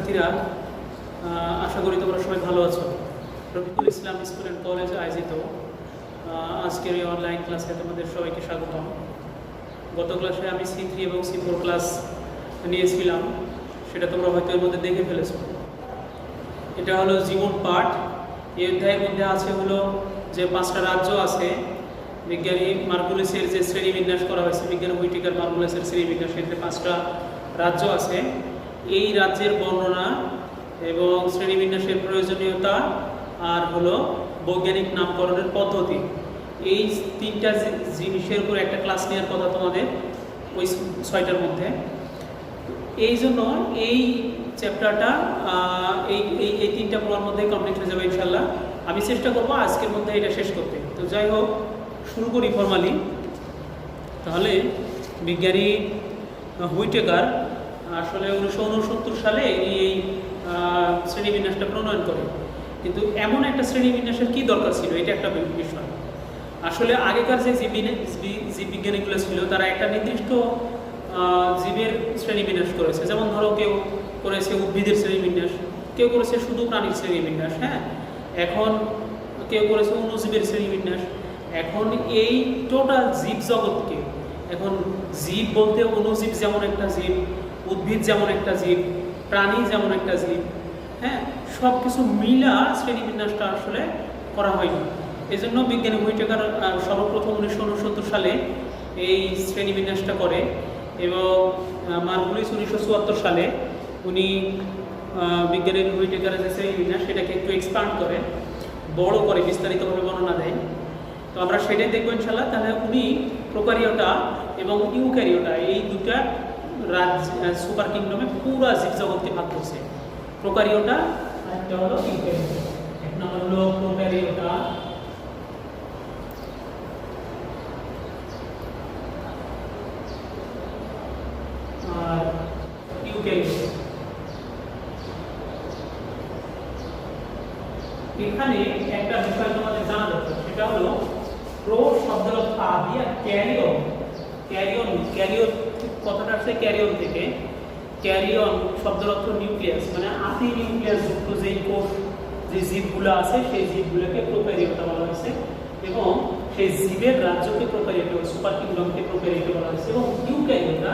শিক্ষার্থীরা, আশা করি তোমরা সবাই ভালো আছো। Rafiqul Islam school and college আয়োজিত আজকের এই অনলাইন ক্লাসে তোমাদের সবাইকে স্বাগতম। গত ক্লাসে আমি C3 এবং C4 ক্লাস নিয়েছিলাম, সেটা তোমরা হয়তো এর মধ্যে দেখে ফেলেছো। এটা হলো জীবন পাঠ। এই অধ্যায়ের মধ্যে আছে হলো যে 5টা রাজ্য আছে। বিজ্ঞানী মার্কুলিসের যে শ্রেণীবিন্যাস করা হয়েছে, বিজ্ঞানী হুইটেকার মার্কুলিসের শ্রেণীবিন্যাস, এতে 5টা রাজ্য আছে। এই রাজ্যের বর্ণনা এবং শ্রেণীবিন্যাসের প্রয়োজনীয়তা আর হলো বৈজ্ঞানিক নামকরণের পদ্ধতি, এই 3টা জিনিসের উপর একটা ক্লাস নেওয়ার কথা তোমাদের ওই 6টার মধ্যে। এই জন্য এই চ্যাপ্টারটা এই 3টা পড়ার মধ্যে কমপ্লিট হয়ে যাবে ইনশাল্লাহ। আমি চেষ্টা করবো আজকের মধ্যে এটা শেষ করতে। তো যাই হোক, শুরু করি ফরমালি। তাহলে বিজ্ঞানী হুইটেকার আসলে 1969 সালে এই শ্রেণীবিন্যাসটা প্রণয়ন করে। কিন্তু এমন একটা শ্রেণীবিন্যাসের কী দরকার ছিল, এটা একটা বিষয়। আসলে আগেকার যে জীববিজ্ঞানীগুলো ছিল, তারা একটা নির্দিষ্ট জীবের শ্রেণীবিন্যাস করেছে। যেমন ধরো, কেউ করেছে উদ্ভিদের শ্রেণীবিন্যাস, কেউ করেছে শুধু প্রাণীর শ্রেণীবিন্যাস, হ্যাঁ। এখন কেউ করেছে অণুজীবের শ্রেণীবিন্যাস। এখন এই টোটাল জীব জগৎকে, এখন জীব বলতে অণুজীব যেমন একটা জীব, উদ্ভিদ যেমন একটা জীব, প্রাণী যেমন একটা জীব, হ্যাঁ, সব কিছু মিলা শ্রেণীবিন্যাসটা আসলে করা হয়নি। এই জন্য বিজ্ঞানী হুইটেকার সর্বপ্রথম 1969 সালে এই শ্রেণীবিন্যাসটা করে এবং মার্কুলিস 1974 সালে উনি বিজ্ঞানী হুইটেকারের যে শ্রেণীবিন্যাস সেটাকে একটু এক্সপান্ড করে, বড় করে, বিস্তারিতভাবে বর্ণনা দেয়। তো আমরা সেটাই দেখবো ইনশাল্লাহ। তাহলে উনি প্রোক্যারিওটা এবং ইউক্যারিওটা, এই দুটা সুপার কিংডমে পুরা জীবজগৎকে ভাগ করছে। প্রোক্যারিওটা আর একটা হলো ইউক্যারিওটা। এক নম্বর হলো প্রোক্যারিওটা, আর ইউক্যারিওটা। এখানে একটা বিষয় তোমাদের জানা দরকার, সেটা হলো প্রো শব্দের অর্থ আদি, আর ক্যারিয়ন ক্যারিয়ন কথাটা আসছে ক্যারিয়ন থেকে। ক্যারিয়ন শব্দের অর্থ নিউক্লিয়াস, মানে আদি নিউক্লিয়াস যুক্ত যেই কোষ, যে জীবগুলো আছে সেই জীবগুলোকে প্রোক্যারিওটা বলা হয়েছে। এবং সেই জীবের রাজ্যকে প্রোক্যারিওটা, সুপার কিংডমকে প্রোক্যারিওটা বলা হয়েছে। এবং ইউক্যারিওটা,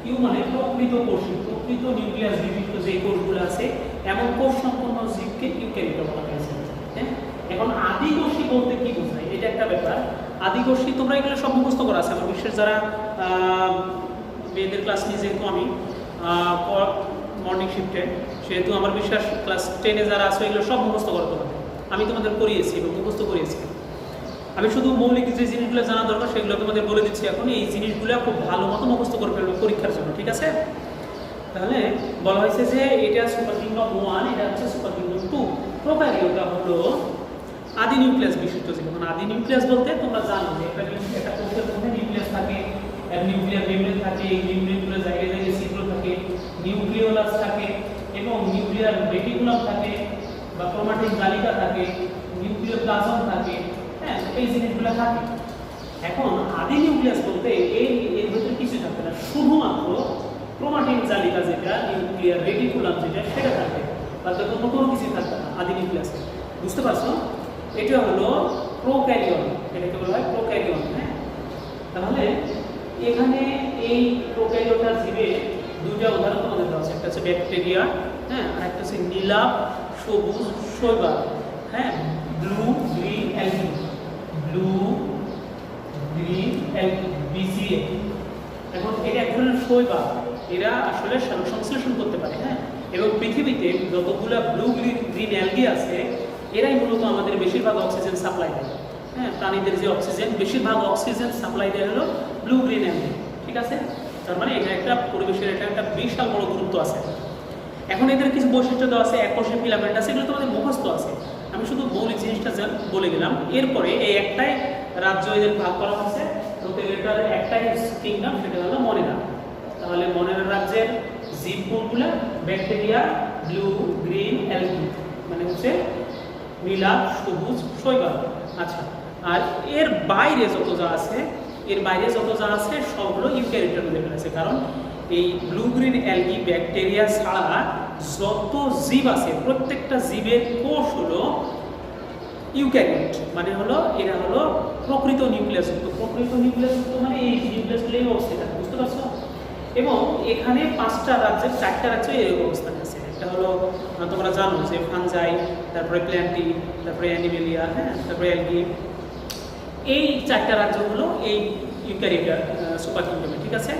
ইউ মানে প্রকৃত কোষ, প্রকৃত নিউক্লিয়াস বিশিষ্ট যে কোষগুলো আছে, এমন কোষ সম্পন্ন জীবকে ইউক্যারিওটা বলা হয়েছে। হ্যাঁ, এখন আদিকোষী বলতে কি বোঝায়, এটা একটা ব্যাপার। আদিকোষী তোমরা এগুলো সব মুখস্থ করা আছে আমার বিশ্বের যারা মেয়েদের ক্লাস নিয়ে, যেহেতু আমি মর্নিং শিফটে, সেহেতু আমার বিশ্বাস ক্লাস 10-এ যারা আছে এগুলো সব মুখস্থ করা তোমাদের আমি তোমাদের করিয়েছি এবং মুখস্থ করিয়েছি। আমি শুধু মৌলিক যে জিনিসগুলো জানা দরকার সেগুলো তোমাদের বলে দিচ্ছি এখন। এই জিনিসগুলো খুব ভালো মতো মুখস্থ করে ফেলবে পরীক্ষার জন্য, ঠিক আছে? তাহলে বলা হয়েছে যে এটা সুপার কিংডম 1, এটা হচ্ছে সুপার কিংডম 2। প্রোক্যারিওটা হলো আদি নিউক্লিয়াস বিশিষ্ট জীব। মানে আদি নিউক্লিয়াস বলতে তোমরা জানো যে একটা কোষের মধ্যে নিউক্লিয়াস থাকে, নিউক্লিয়ার মেমব্রেন থাকে, এই মেমব্রেনগুলো জায়গায় জায়গায় ছিদ্র থাকে, নিউক্লিওলাস থাকে এবং নিউক্লিয়ার রেটিকুলাম থাকে বা ক্রোমাটিন জালিকা থাকে, নিউক্লিওপ্লাজম থাকে, হ্যাঁ, এই জিনিসগুলো থাকে। এখন আদি নিউক্লিয়াস বলতে এর ভিতরে কিছু থাকবে না, শুধুমাত্র ক্রোমাটিন জালিকা যেটা, নিউক্লিয়ার রেটিকুলাম যেটা, সেটা থাকবে, তাতে কোনো কিছু থাকবে না আদি নিউক্লিয়াসে। বুঝতে পারছো? এটা হলো প্রোক্যারিয়ন, এটাকে বলা হয় প্রোক্যারিয়ন। হ্যাঁ, তাহলে এখানে এই প্রোক্যারিওটা জীবে দুইটা উদাহরণ তোমাদের দেওয়া আছে। একটা হচ্ছে ব্যাকটেরিয়া, হ্যাঁ, আর একটা হচ্ছে নীলাভ সবুজ শৈবাল, হ্যাঁ, blue green algae, blue green algae, BCA। এখন এটা এক ধরনের শৈবাল, এরা আসলে সংশ্লেষণ করতে পারে, হ্যাঁ। এবং পৃথিবীতে যতগুলো ব্লু গ্রিন অ্যালগি আছে, এরাই মূলত আমাদের বেশিরভাগ অক্সিজেন সাপ্লাই দেয়, হ্যাঁ। প্রাণীদের যে অক্সিজেন, বেশিরভাগ অক্সিজেন সাপ্লাই দেয় হলো ব্লু গ্রিন অ্যালগি, ঠিক আছে? তার মানে এটা একটা পরিবেশের এটা একটা বিশাল বড় গুরুত্ব আছে। এখন এদের কিছু বৈশিষ্ট্য দেওয়া আছে, এককোষী ফিলামেন্ট আছে, এগুলো তোমাদের মুখস্থ আছে। আমি শুধু মৌলিক জিনিসটা বলে গেলাম। এরপরে এই একটাই রাজ্য এদের ভাগ করা হচ্ছে, এটার একটাই কিংডম, সেটা হলো মনেরা। তাহলে মনেরা রাজ্যের জীবগুলো ব্যাকটেরিয়া, ব্লু গ্রিন অ্যালগি, মানে হচ্ছে নীলাভ সবুজ শৈবাল। আচ্ছা, আর এর বাইরে যত যা আছে, সবগুলো ইউক্যারিওটার মধ্যে ফেলেছে। কারণ এই ব্লু গ্রিন অ্যালগি ব্যাকটেরিয়া ছাড়া যত জীব আছে প্রত্যেকটা জীবের কোষ হলো ইউক্যারিওট, মানে হলো এরা হলো প্রকৃত নিউক্লিয়াসযুক্ত। প্রকৃত নিউক্লিয়াসযুক্ত মানে এই নিউক্লিয়াসগুলো এই অবস্থায় থাকে, বুঝতে পারছো? এবং এখানে 5টা রাজ্যের 4টা রাজ্য এই অবস্থানে আছে। একটা হলো তোমরা জানো যে ফানজাই, তারপরে প্ল্যান্টি, তারপরে অ্যানিমেলিয়া, হ্যাঁ, তারপরে অ্যালগি। এই 4টা রাজ্য হলো এই ইউক্যারিওট সুপার কিংডমে, ঠিক আছে?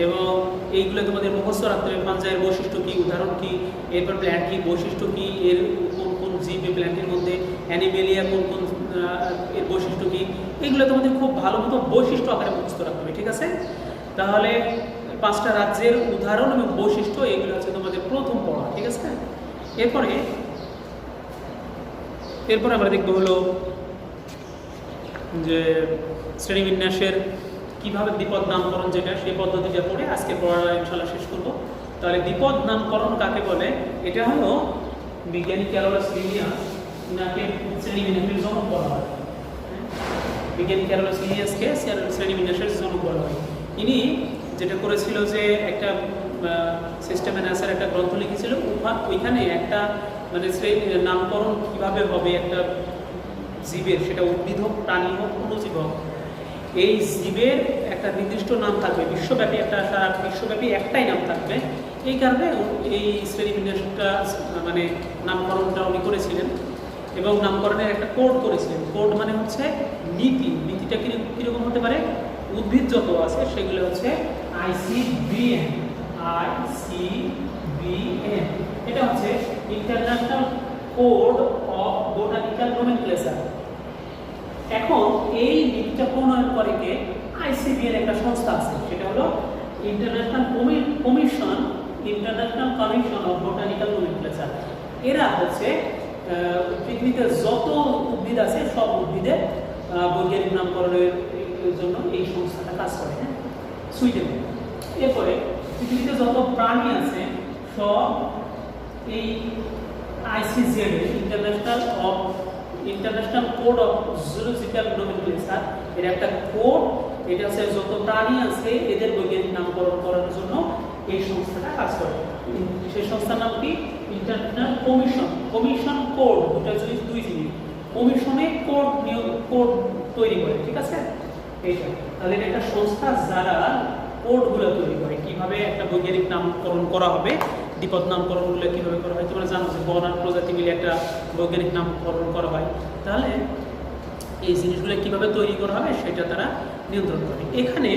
এবং এইগুলো তোমাদের মুখস্থ রাখতে হবে। ফানজাইয়ের বৈশিষ্ট্য কী, উদাহরণ কী, এরপর প্ল্যান্টির বৈশিষ্ট্য কী, এর কোন কোন জীব এই প্ল্যান্টির মধ্যে, অ্যানিমেলিয়া কোন কোন এর বৈশিষ্ট্য কী, এগুলো তোমাদের খুব ভালো মতো বৈশিষ্ট্য আকারে মুখস্থ রাখতে হবে, ঠিক আছে? তাহলে 5টা রাজ্যের উদাহরণ এবং বৈশিষ্ট্য এগুলো হচ্ছে তোমাদের প্রথম পড়া, ঠিক আছে? এরপরে আমরা দেখবো হলো যে শ্রেণীবিন্যাসের কীভাবে দ্বিপদ নামকরণ, যেটা সেই পদ্ধতিটা পড়ে আজকে পড়াটা ইনশাআল্লাহ শেষ করবো। তাহলে দ্বিপদ নামকরণ কাকে বলে? এটা হলো বিজ্ঞানী ক্যারোলাস লিনিয়াস, নাকে শ্রেণীবিন্যাসের জনক বলা হয়। বিজ্ঞানী ক্যারোলাস লিনিয়াসকে শ্রেণীবিন্যাসের জনক বলা হয়। ইনি যেটা করেছিল যে একটা সিস্টেম অ্যানাসার একটা গ্রন্থ লিখেছিল, ওইখানে একটা মানে নামকরণ কীভাবে হবে একটা জীবের, সেটা উদ্ভিদ হোক, প্রাণী হোক, কোনো জীব হোক, এই জীবের একটা নির্দিষ্ট নাম থাকবে, বিশ্বব্যাপী একটা, সারা বিশ্বব্যাপী একটাই নাম থাকবে। এই কারণে এই শ্রেণীবিন্যাসটা মানে নামকরণটা উনি করেছিলেন এবং নামকরণের একটা কোড করেছিলেন। কোড মানে হচ্ছে নীতি। নীতিটা কীরকম হতে পারে? উদ্ভিদ যত আছে সেগুলো হচ্ছে ICBN। এটা হচ্ছে international code of botanical nomenclature. এখন এই নীতিটা প্রণয়ন করে কে? ICBN একটা সংস্থা আছে, সেটা হলো international commission of botanical nomenclature. এরা হচ্ছে পৃথিবীতে যত উদ্ভিদ আছে সব উদ্ভিদের বৈজ্ঞানিক নামকরণের জন্য এই সংস্থাটা কাজ করে, হ্যাঁ, সুইডেনে। এরপরে পৃথিবীতে যত প্রাণী আছে সব এই ICZN international code of zoological nomenclature এর একটা কোড। এটা হচ্ছে যত প্রাণী আছে এদের বৈজ্ঞানিক নামকরণ করার জন্য এই সংস্থাটা কাজ করে। সেই সংস্থার নাম কি? International commission code. দুই জিনিস, কমিশনে কোড তৈরি করে, ঠিক আছে? এইটা তাহলে এটা একটা সংস্থা যারা কোডগুলো তৈরি করে কিভাবে একটা বৈজ্ঞানিক নামকরণ করা হবে, দ্বিপদ নামকরণগুলো কীভাবে করা হয়। তোমরা জানো যে বন আর প্রজাতি মিলে একটা বৈজ্ঞানিক নামকরণ করা হয়। তাহলে এই জিনিসগুলো কীভাবে তৈরি করা হবে সেটা তারা নিয়ন্ত্রণ করে। এখানে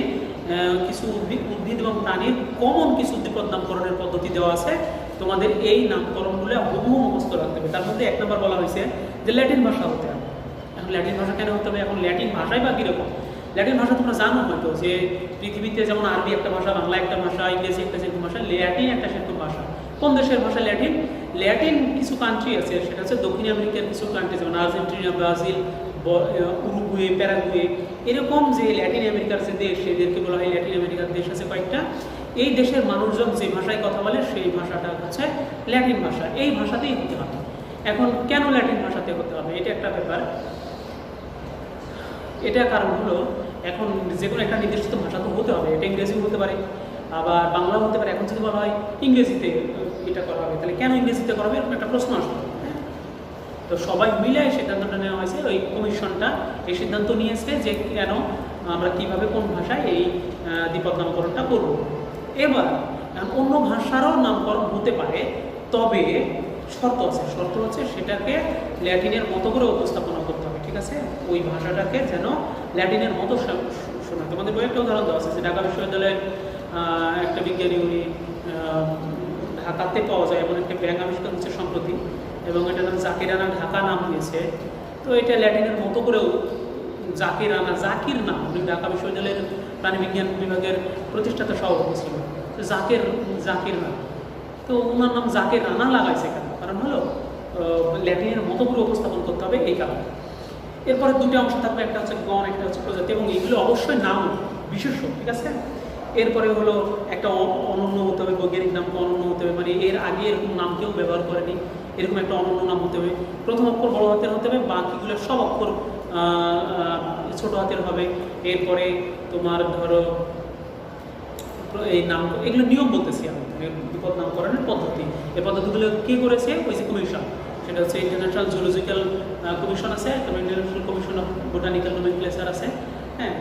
কিছু উদ্ভিদ এবং প্রাণীর কমন কিছু দ্বিপদ নামকরণের পদ্ধতি দেওয়া আছে। তোমাদের এই নামকরণগুলো হুবহু মুখস্থ রাখতে হবে। তার মধ্যে 1 নম্বর বলা হয়েছে যে ল্যাটিন ভাষা হতে হবে। এখন ল্যাটিন ভাষা কেন হতে হবে? এখন ল্যাটিন ভাষাই বা কীরকম? ল্যাটিন ভাষা তোমরা জানো হয়তো যে পৃথিবীতে যেমন আরবি একটা ভাষা, বাংলা একটা ভাষা, ইংরেজি একটা সেরকম ভাষা, ল্যাটিন একটা সেরকম ভাষা। কোন দেশের ভাষা ল্যাটিন? ল্যাটিন কিছু কান্ট্রি আছে, সেটা হচ্ছে দক্ষিণ আমেরিকার কিছু কান্ট্রি, যেমন আর্জেন্টিনা, ব্রাজিল, উরুগুয়ে, প্যারাগুয়ে, এরকম যে ল্যাটিন আমেরিকার যে দেশ, সেদেরকে বলা হয় ল্যাটিন আমেরিকার দেশ আছে কয়েকটা। এই দেশের মানুষজন যে ভাষায় কথা বলে সেই ভাষাটা হচ্ছে ল্যাটিন ভাষা। এই ভাষাতেই হতে হবে। এখন কেন ল্যাটিন ভাষাতে হতে হবে? এটা একটা ব্যাপার। এটা কারণ হলো এখন যে কোনো একটা নির্দিষ্ট ভাষা তো হতে হবে। এটা ইংরেজিও হতে পারে, আবার বাংলাও হতে পারে। এখন যদি বলা হয় ইংরেজিতে এটা করা হবে, তাহলে কেন ইংরেজিতে করা হবে এরকম একটা প্রশ্ন আসবে। তো সবাই মিলে সিদ্ধান্তটা নেওয়া হয়েছে, ওই কমিশনটা এই সিদ্ধান্ত নিয়েছে যে কেন আমরা কীভাবে কোন ভাষায় এই দ্বিপদ নামকরণটা করব। এবার অন্য ভাষারও নামকরণ হতে পারে, তবে শর্ত আছে। শর্ত হচ্ছে সেটাকে ল্যাটিনের মতো করে উপস্থাপনা করতে হবে, ঠিক আছে? ওই ভাষাটাকে যেন ল্যাটিনের মতো শোনা। তোমাদের বই একটা উদাহরণ দেওয়া আছে যে ঢাকা বিশ্ববিদ্যালয়ের একটা বিজ্ঞানী, উনি ঢাকাতে পাওয়া যায় এমন একটা ব্যাঙ আবিষ্কার হচ্ছে সম্প্রতি, এবং এটার নাম জাকিরানা ঢাকা নাম দিয়েছে। তো এটা ল্যাটিনের মতো করেও জাকির নাম। উনি ঢাকা বিশ্ববিদ্যালয়ের প্রাণীবিজ্ঞান বিভাগের প্রতিষ্ঠাতা সভাপতি ছিল। তো জাকির নাম, তো ওনার নাম জাকির রানা লাগাইছে কেন? কারণ হলো ল্যাটিনের মতো করে উপস্থাপন করতে হবে, এই কারণে। এরপরে 2টা অংশ থাকবে, একটা হচ্ছে গণ, একটা হচ্ছে প্রজাতি, এবং এইগুলো অবশ্যই নাম বিশেষ্য, ঠিক আছে? এরপরে হলো একটা অনন্য হতে হবে, বৈজ্ঞানিক নামকে অনন্য হতে হবে, মানে এর আগে এরকম নাম কেউ ব্যবহার করেনি, এরকম একটা অনন্য নাম হতে হবে। প্রথম অক্ষর বড় হাতের হতে হবে, বাকিগুলো সব অক্ষর ছোট হাতের হবে। এরপরে তোমার ধরো এই নাম, এগুলো নিয়ম বলতেছি আমি, বিপদ নামকরণের পদ্ধতি। এই পদ্ধতিগুলো কে করেছে? ওই যে কমিশন, সেটা হচ্ছে ইন্টারন্যাশনাল জুলজিক্যাল কমিশন আছে, international commission of botanical nomenclature আছে, হ্যাঁ,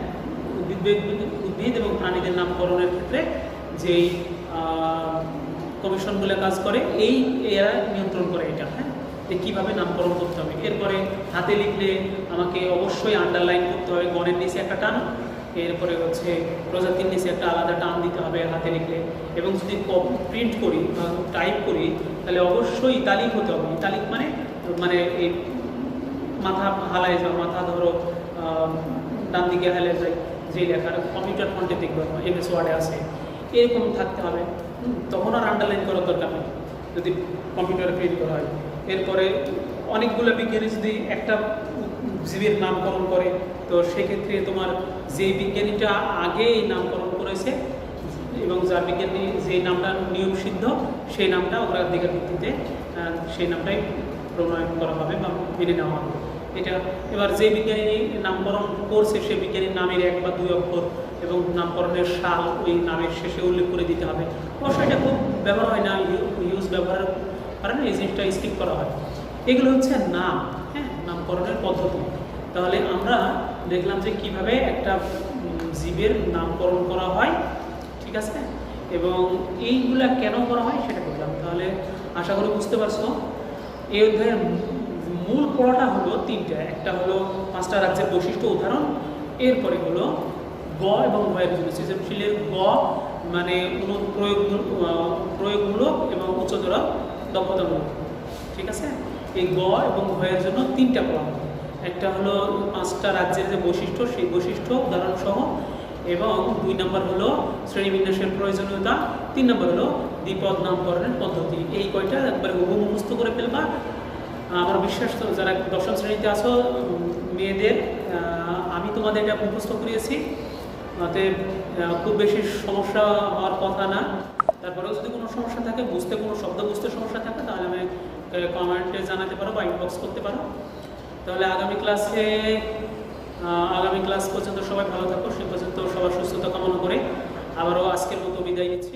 উদ্ভিদ এবং প্রাণীদের নামকরণের ক্ষেত্রে যেই কমিশনগুলো কাজ করে, এরা নিয়ন্ত্রণ করে এটা, হ্যাঁ, যে কীভাবে নামকরণ করতে হবে। এরপরে হাতে লিখলে আমাকে অবশ্যই আন্ডারলাইন করতে হবে, গণের নিচে একটা টান, এরপরে হচ্ছে প্রজাতির নিচে একটা আলাদা টান দিতে হবে হাতে লিখলে, এবং যদি প্রিন্ট করি বা টাইপ করি তাহলে অবশ্যই ইতালিক হতে হবে। ইতালিক মানে এই মাথা হালায় যাও, মাথা ধরো ডান দিকে হালে যায়, যে লেখার কম্পিউটার ফন্টে দেখবে MS ওয়ার্ডে আছে, এরকম থাকতে হবে। তখন আর আন্ডারলাইন করার দরকার নেই যদি কম্পিউটারে প্রিন্ট করা হয়। এরপরে অনেকগুলো বিজ্ঞানী যদি একটা জীবের নামকরণ করে, তো সেক্ষেত্রে তোমার যে বিজ্ঞানীটা আগে এই নামকরণ করেছে এবং যার বিজ্ঞানী যে নামটা নিয়ম সিদ্ধ, সেই নামটা অগ্রাধিকার ভিত্তিতে সেই নামটাই প্রণয়ন করা হবে বা মেনে নেওয়া হবে। এটা এবার যে বিজ্ঞানী নামকরণ করছে সেই বিজ্ঞানীর নামের 1 বা 2 অক্ষর এবং নামকরণের সাল ওই নামের শেষে উল্লেখ করে দিতে হবে। অবশ্যই এটা খুব ব্যবহার হয় না, ইউজ ব্যবহারের কারণে এই জিনিসটা স্কিপ করা হয়। এগুলো হচ্ছে নাম, হ্যাঁ, নামকরণের পদ্ধতি। তাহলে আমরা দেখলাম যে কিভাবে একটা জীবের নামকরণ করা হয়, ঠিক আছে, এবং এইগুলা কেন করা হয় সেটা দেখলাম। তাহলে আশা করি বুঝতে পারছো। এই অধ্যায়ের মূল পড়াটা হলো 3টা। একটা হলো 5টা রাজ্যের বৈশিষ্ট্য উদাহরণ, এরপরে হলো গ এবং ঘয়ের জন্য সৃজনশীলের গ মানে প্রয়োগমূলক এবং উচ্চতর দক্ষতামূলক, ঠিক আছে। এই গ এবং ঘয়ের জন্য 3টা পড়া হবে। একটা হলো 5টা রাজ্যের যে বৈশিষ্ট্য, সেই বৈশিষ্ট্য উদাহরণ সহ, এবং 2 নম্বর হলো শ্রেণীবিন্যাসের প্রয়োজনীয়তা, 3 নম্বর হলো দ্বিপদ নামকরণের পদ্ধতি। এই কয়টা একবারে মুখস্থ করে ফেলবা। আমার বিশ্বাস তো যারা 10ম শ্রেণীতে আছো মেয়েদের, আমি তোমাদের এটা মুখস্থ করিয়েছি, অতএব খুব বেশি সমস্যা হওয়ার কথা না। তারপরেও যদি কোনো সমস্যা থাকে, কোনো শব্দ বুঝতে সমস্যা থাকে, তাহলে আমি কমেন্টে জানাতে পারো বা ইনবক্স করতে পারো। তাহলে আগামী ক্লাস পর্যন্ত সবাই ভালো থাকো, সে পর্যন্ত সবার সুস্থতা কামনা করে আবারও আজকের মতো বিদায় নিচ্ছি।